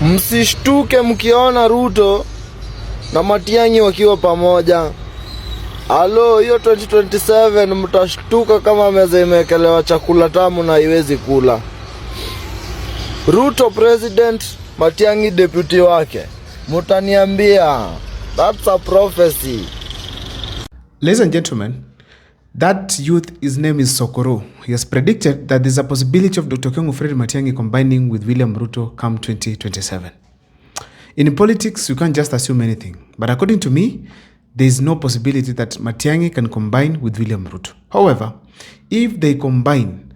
Msishtuke mkiona Ruto na Matiang'i wakiwa pamoja. Alo, hiyo 2027 mtashtuka kama meza imekelewa chakula tamu na haiwezi kula. Ruto president, Matiang'i deputy wake. Mutaniambia. That's a prophecy. Ladies and gentlemen, that youth, his name is Sokoro. He has predicted that there's a possibility of Dr. Ruto and Matiang'i combining with William Ruto come 2027. In politics, you can't just assume anything. But according to me, there is no possibility that Matiang'i can combine with William Ruto. However, if they combine,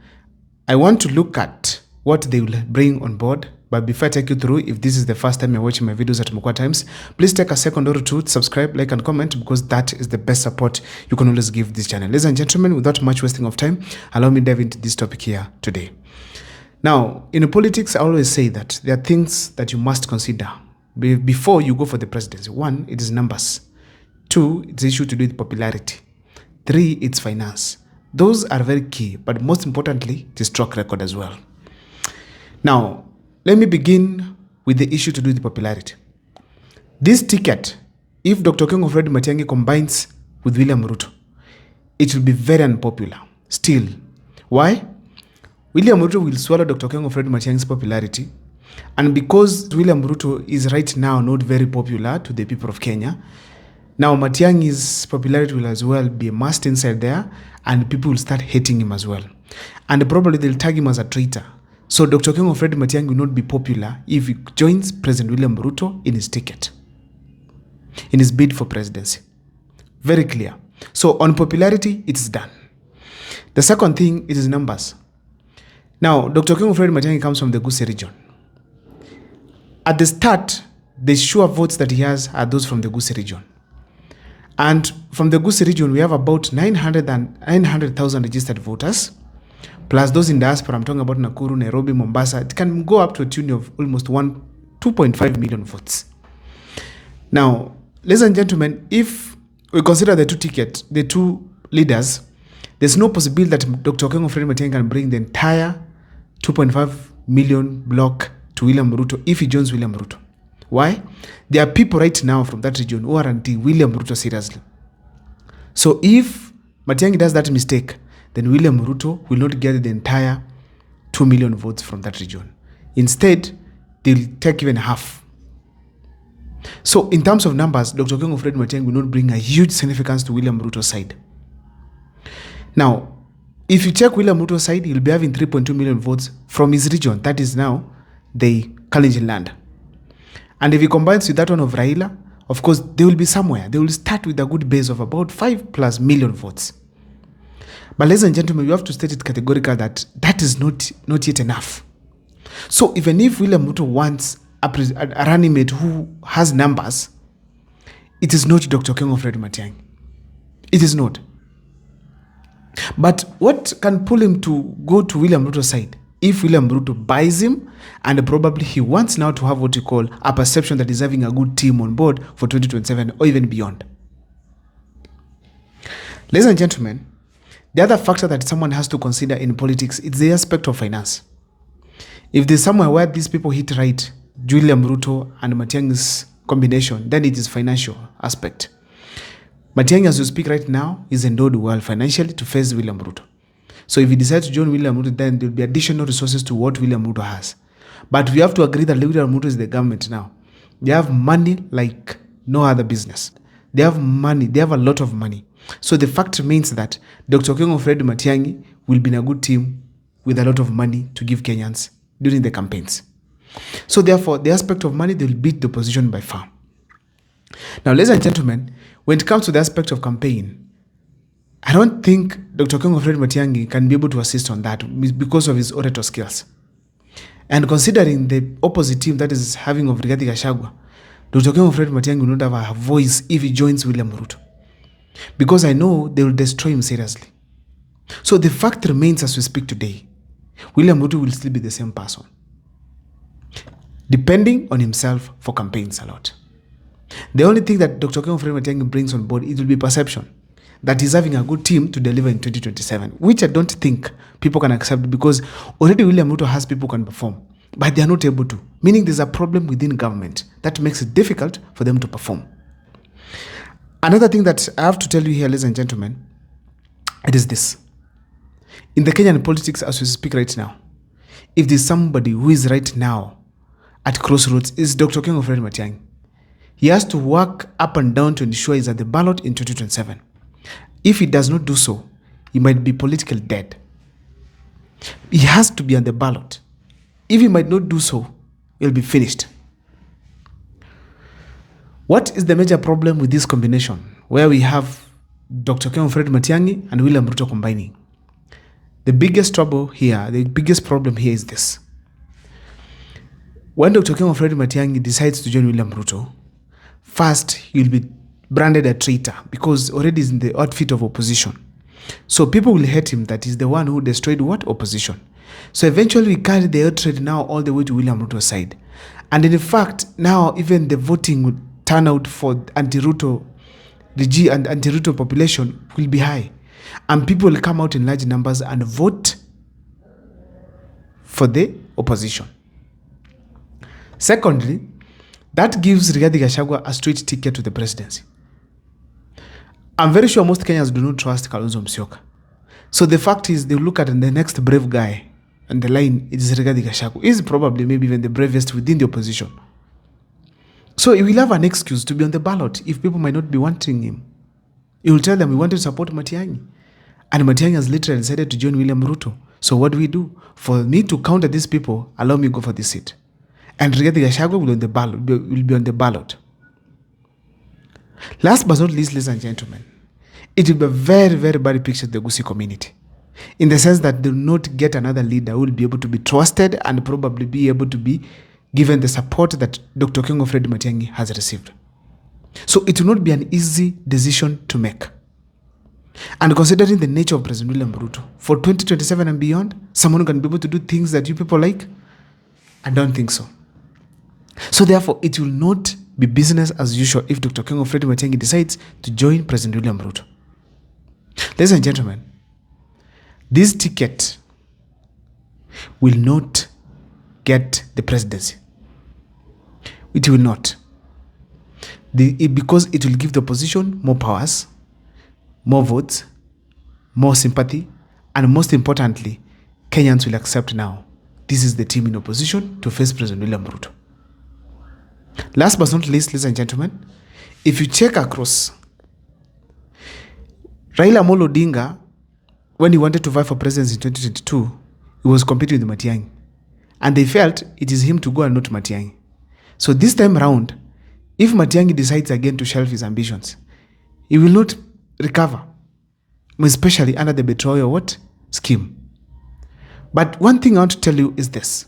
I want to look at what they will bring on board. But before I take you through, if this is the first time you're watching my videos at Mukwa Times, please take a second or two to subscribe, like, and comment, because that is the best support you can always give this channel. Ladies and gentlemen, without much wasting of time, allow me to dive into this topic here today. Now, in politics, I always say that there are things that you must consider before you go for the presidency. One, it is numbers. Two, it's issue to do with popularity. Three, it's finance. Those are very key, but most importantly, it is track record as well. Now, let me begin with the issue to do with popularity. This ticket, if Dr. Ruto and Matiang'i combines with William Ruto, it will be very unpopular. Still, why? William Ruto will swallow Dr. Ruto and Matiang'i's popularity, and because William Ruto is right now not very popular to the people of Kenya, now Matiang'i's popularity will as well be masked inside there, and people will start hating him as well. And probably they'll tag him as a traitor. So Dr. Ruto and Matiang'i will not be popular if he joins President William Ruto in his ticket, in his bid for presidency. Very clear. So on popularity, it's done. The second thing is numbers. Now, Dr. Ruto and Matiang'i comes from the Gusii region. At the start, the sure votes that he has are those from the Gusii region. And from the Gusii region, we have about 900,000 registered voters, plus those in diaspora. I'm talking about Nakuru, Nairobi, Mombasa. It can go up to a tune of almost 2.5 million votes. Now, ladies and gentlemen, if we consider the two tickets, the two leaders, there's no possibility that Dr. Ruto and Matiang'i can bring the entire 2.5 million block to William Ruto if he joins William Ruto. Why? There are people right now from that region who are anti William Ruto seriously. So if Matiang'i does that mistake, then William Ruto will not get the entire 2 million votes from that region. Instead, they'll take even half. So in terms of numbers, Dr. Ruto and Matiang'i will not bring a huge significance to William Ruto's side. Now, if you check William Ruto's side, he'll be having 3.2 million votes from his region. That is now the Kalenjin land. And if he combines with that one of Raila, of course, they will be somewhere. They will start with a good base of about 5+ million votes. But ladies and gentlemen, you have to state it categorically that that is not yet enough. So even if William Ruto wants a running mate who has numbers, it is not Dr. Ruto and Matiang'i. It is not. But what can pull him to go to William Ruto's side? If William Ruto buys him, and probably he wants now to have what you call a perception that he's having a good team on board for 2027 or even beyond. Ladies and gentlemen, the other factor that someone has to consider in politics is the aspect of finance. If there's somewhere where these people hit right, William Ruto and Matiang'i's combination, then it is financial aspect. Matiang'i, as we speak right now, is endowed well financially to face William Ruto. So if he decides to join William Ruto, then there will be additional resources to what William Ruto has. But we have to agree that William Ruto is the government now. They have money like no other business. They have money. They have a lot of money. So the fact remains that Dr. Ruto and Matiang'i will be in a good team with a lot of money to give Kenyans during the campaigns. So therefore, the aspect of money, they will beat the opposition by far. Now, ladies and gentlemen, when it comes to the aspect of campaign, I don't think Dr. Ruto and Matiang'i can be able to assist on that because of his orator skills. And considering the opposite team that is having of Rigathi Gachagua, Dr. Ruto and Matiang'i will not have a voice if he joins William Ruto. Because I know they will destroy him seriously. So the fact remains as we speak today, William Ruto will still be the same person, depending on himself for campaigns a lot. The only thing that Dr. Ruto and Matiang'i brings on board, it will be perception that he's having a good team to deliver in 2027, which I don't think people can accept because already William Ruto has people who can perform. but they are not able to, meaning there's a problem within government that makes it difficult for them to perform. Another thing that I have to tell you here, ladies and gentlemen, it is this. In the Kenyan politics as we speak right now, if there's somebody who is right now at crossroads, is Dr. Okengo Fred Matiang'i. He has to work up and down to ensure he's at the ballot in 2027. If he does not do so, he might be politically dead. He has to be on the ballot. If he might not do so, he'll be finished. What is the major problem with this combination, where we have Dr. Okengo Fred Matiang'i and William Ruto combining? The biggest trouble here, the biggest problem here is this. When Dr. Okengo Fred Matiang'i decides to join William Ruto, first he'll be branded a traitor because already he's in the outfit of opposition. So people will hate him that he's the one who destroyed what? Opposition. So eventually we carry the hatred now all the way to William Ruto's side. And in fact, now even the voting would turn out for anti-Ruto regime and anti-Ruto population will be high. And people will come out in large numbers and vote for the opposition. Secondly, that gives Rigathi Gachagua a straight ticket to the presidency. I'm very sure most Kenyans do not trust Kalonzo Musyoka. So the fact is, they look at the next brave guy and the line is Rigathi Gachagua. He's probably maybe even the bravest within the opposition. So he will have an excuse to be on the ballot if people might not be wanting him. He will tell them, we want to support Matiang'i. And Matiang'i has literally decided to join William Ruto. So what do we do? For me to counter these people, allow me to go for this seat. And Rigathi Gachagua will be on the ballot. Last but not least, ladies and gentlemen, it will be a very, very bad picture to the Gusii community, in the sense that they will not get another leader who will be able to be trusted and probably be able to be given the support that Dr. Okengo Fred Matiang'i has received. So it will not be an easy decision to make. And considering the nature of President William Ruto, for 2027 and beyond, someone who can be able to do things that you people like? I don't think so. So therefore, it will not be business as usual if Dr. Okengo Fred Matiang'i decides to join President William Ruto. Ladies and gentlemen, this ticket will not get the presidency. It will not. Because it will give the opposition more powers, more votes, more sympathy, and most importantly, Kenyans will accept now this is the team in opposition to face President William Ruto. Last but not least, ladies and gentlemen, if you check across, Raila Amolo Odinga, when he wanted to vie for presidency in 2022, he was competing with Matiang'i. And they felt it is him to go and not Matiang'i. So this time around, if Matiang'i decides again to shelve his ambitions, he will not recover, especially under the betrayal scheme. But one thing I want to tell you is this.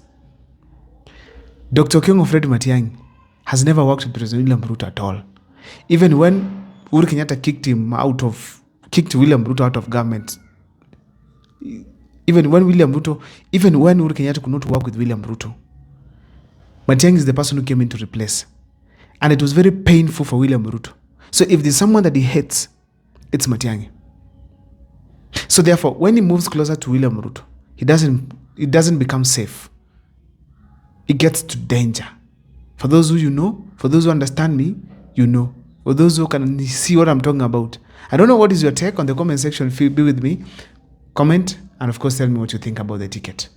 Dr. Okengo Fred Matiang'i has never worked with President William Ruto at all. Even when Uhuru Kenyatta kicked William Ruto out of government, even when Uhuru Kenyatta could not work with William Ruto, Matiang'i is the person who came in to replace. And it was very painful for William Ruto. So if there's someone that he hates, it's Matiang'i. So therefore, when he moves closer to William Ruto, it doesn't become safe. It gets to danger. For those who you know, for those who understand me, you know. For those who can see what I'm talking about. I don't know what is your take on the comment section. Be with me. Comment and of course tell me what you think about the ticket.